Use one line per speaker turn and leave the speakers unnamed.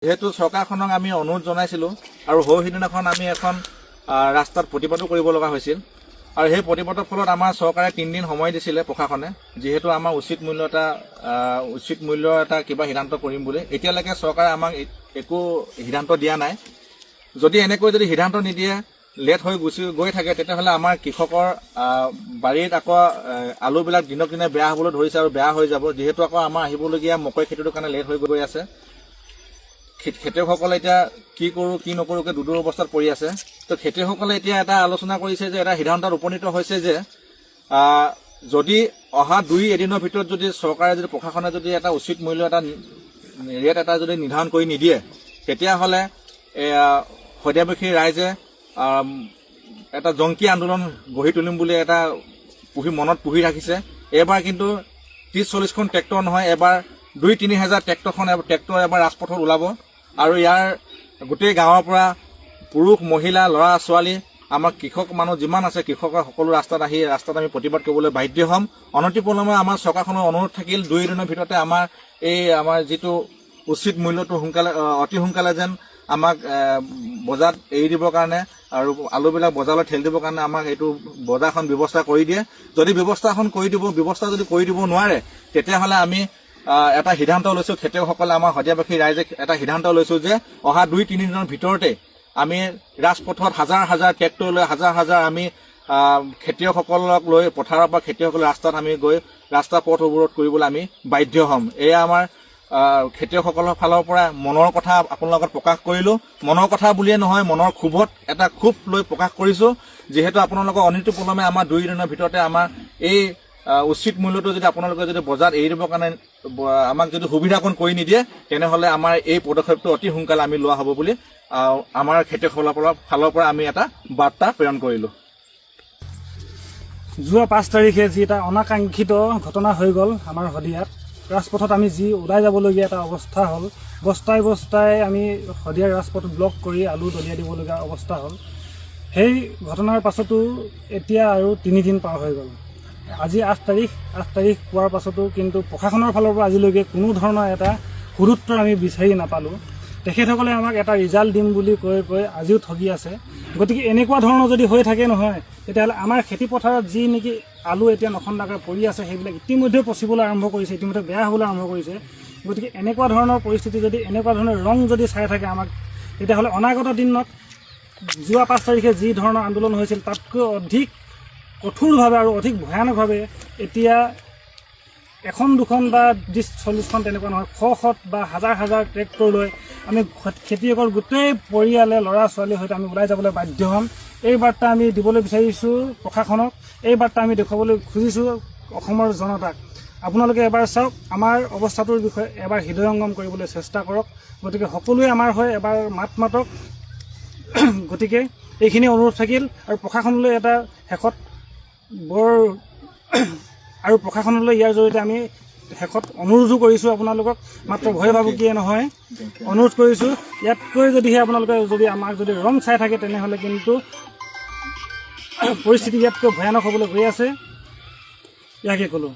যেহেতু চৰকাৰখনক আমি অনুৰোধ জনাইছিলোঁ আৰু সেইদিনাখন আমি এখন ৰাস্তাত প্ৰতিবাদো কৰিব লগা হৈছিল আৰু সেই প্ৰতিবাদৰ ফলত আমাৰ চৰকাৰে 3 দিন সময় দিছিলে প্ৰশাসনে যিহেতু আমাৰ উচিত মূল্য এটা কিবা সিদ্ধান্ত কৰিম বুলি এতিয়ালৈকে চৰকাৰে আমাক একো সিদ্ধান্ত দিয়া নাই যদি এনেকৈ যদি সিদ্ধান্ত নিদিয়ে লেট হৈ গৈ থাকে তেতিয়াহ'লে আমাৰ কৃষকৰ বাৰীত আকৌ আলুবিলাক দিনক দিনে বেয়া হ'বলৈ ধৰিছে আৰু বেয়া হৈ যাব যিহেতু আকৌ আমাৰ আহিবলগীয়া মকই খেতিটোৰ কাৰণে লেট হৈ গৈ আছে খেতিয়কসকলে এতিয়া কি কৰোঁ কি নকৰোঁকৈ দুদূৰ অৱস্থাত পৰি আছে তো খেতিয়কসকলে এতিয়া এটা আলোচনা কৰিছে যে এটা সিদ্ধান্তত উপনীত হৈছে যে যদি অহা 2 এদিনৰ ভিতৰত যদি চৰকাৰে যদি প্ৰশাসনে যদি এটা উচিত মূল্য এটা ৰেট এটা যদি নিৰ্ধাৰণ কৰি নিদিয়ে তেতিয়াহ'লে সদিয়াবাসী ৰাইজে এটা জংকী আন্দোলন গঢ়ি তুলিম বুলি এটা মনত পুহি ৰাখিছে এইবাৰ কিন্তু 30-40খন ট্ৰেক্টৰ নহয় এবাৰ 2-3 হাজাৰ ট্ৰেক্টৰ এবাৰ ৰাজপথত ওলাব আৰু ইয়াৰ গোটেই গাঁৱৰ পৰা পুৰুষ মহিলা ল'ৰা ছোৱালী আমাৰ কৃষক মানুহ যিমান আছে কৃষকৰ সকলো ৰাস্তাত আমি প্ৰতিবাদ কৰিবলৈ বাধ্য হ'ম অনতিপলমে আমাৰ চৰকাৰখনৰ অনুৰোধ থাকিল 2 দিনৰ ভিতৰতে আমাৰ যিটো উচিত মূল্যটো অতি সোনকালে যেন আমাক বজাৰত এৰি দিবৰ কাৰণে আৰু আলুবিলাক বজাৰলৈ ঠেলি দিবৰ কাৰণে আমাক এইটো বজাৰখন ব্যৱস্থা কৰি দিয়ে যদি ব্যৱস্থা যদি কৰি দিব নোৱাৰে তেতিয়াহ'লে আমি এটা সিদ্ধান্ত লৈছোঁ খেতিয়কসকলে আমাৰ সদিয়াবাসী ৰাইজে এটা সিদ্ধান্ত লৈছোঁ যে অহা 2-3 দিনৰ ভিতৰতে আমি ৰাজপথত হাজাৰ ট্ৰেক্টৰ লৈ হাজাৰ আমি খেতিয়কসকলক লৈ পথাৰৰ পৰা খেতিয়কসকলৰ ৰাস্তাত আমি গৈ ৰাস্তা পথ অৱৰোধ কৰিবলৈ আমি বাধ্য হ'ম এয়া আমাৰ খেতিয়কসকলৰ ফালৰ পৰা মনৰ কথা আপোনালোকৰ লগত প্ৰকাশ কৰিলোঁ মনৰ কথা বুলিয়ে নহয় মনৰ ক্ষোভত এটা ক্ষোভ লৈ প্ৰকাশ কৰিছোঁ যিহেতু আপোনালোকৰ অনিতপলমে আমাৰ 2 দিনৰ ভিতৰতে আমাৰ এই উচিত মূল্যটো যদি আপোনালোকে যদি বজাৰত এৰি দিবৰ কাৰণে আমাক যদি সুবিধাকণ কৰি নিদিয়ে তেনেহ'লে আমাৰ এই পদক্ষেপটো অতি সোনকালে আমি লোৱা হ'ব বুলি আমাৰ খেতিয়কসকলৰ ফালৰ পৰা আমি এটা বাৰ্তা প্ৰেৰণ কৰিলোঁ
যোৱা 5 তাৰিখে যি এটা অনাকাংক্ষিত ঘটনা হৈ গ'ল আমাৰ শদিয়াত ৰাজপথত আমি যি ওলাই যাবলগীয়া এটা অৱস্থা হ'ল বস্তাই আমি শদিয়াৰ ৰাজপথ ব্লক কৰি আলু দলিয়াই দিবলগীয়া অৱস্থা হ'ল সেই ঘটনাৰ পাছতো এতিয়া আৰু 3 দিন পাৰ হৈ গ'ল আজি 8 তাৰিখ পোৱাৰ পাছতো কিন্তু প্ৰশাসনৰ ফালৰ পৰা আজিলৈকে কোনো ধৰণৰ এটা গুৰুত্ব আমি বিচাৰি নাপালোঁ তেখেতসকলে আমাক এটা ৰিজাল্ট দিম বুলি কৈ আজিও ঠগি আছে গতিকে এনেকুৱা ধৰণৰ যদি হৈ থাকে নহয় তেতিয়াহ'লে আমাৰ খেতি পথাৰত যি নেকি আলু এতিয়া নখন্দাকৈ পৰি আছে সেইবিলাক ইতিমধ্যে পচিবলৈ আৰম্ভ কৰিছে ইতিমধ্যে বেয়া হ'বলৈ আৰম্ভ কৰিছে গতিকে এনেকুৱা ধৰণৰ পৰিস্থিতি যদি এনেকুৱা ধৰণৰ ৰং যদি চাই থাকে আমাক তেতিয়াহ'লে অনাগত দিনত যোৱা 5 তাৰিখে যি ধৰণৰ আন্দোলন হৈছিল তাতকৈ অধিক কঠোৰভাৱে আৰু অধিক ভয়ানকভাৱে এতিয়া 1-2খন বা 30-40খন তেনেকুৱা নহয় শত বা হাজাৰ ট্ৰেক্টৰ লৈ আমি খেতিয়কৰ গোটেই পৰিয়ালে ল'ৰা ছোৱালীৰ সৈতে আমি ওলাই যাবলৈ বাধ্য হ'ম এই বাৰ্তা আমি দিবলৈ বিচাৰিছোঁ প্ৰশাসনক এই বাৰ্তা আমি দেখুৱাবলৈ খুজিছোঁ অসমৰ জনতাক আপোনালোকে এবাৰ চাওক আমাৰ অৱস্থাটোৰ বিষয়ে এবাৰ হৃদয়ংগম কৰিবলৈ চেষ্টা কৰক গতিকে সকলোৱে আমাৰ হৈ এবাৰ মাতক গতিকে এইখিনি অনুৰোধ থাকিল আৰু প্ৰশাসনলৈ এটা শেষত আৰু প্ৰশাসনলৈ ইয়াৰ জৰিয়তে আমি শেষত অনুৰোধো কৰিছোঁ আপোনালোকক মাত্ৰ ভয় ভাবুকিয়ে নহয় অনুৰোধ কৰিছোঁ ইয়াতকৈ যদিহে আপোনালোকে আমাক যদি ৰং চাই থাকে তেনেহ'লে কিন্তু পৰিস্থিতি ইয়াতকৈ ভয়ানক হ'বলৈ গৈ আছে ইয়াকে ক'লোঁ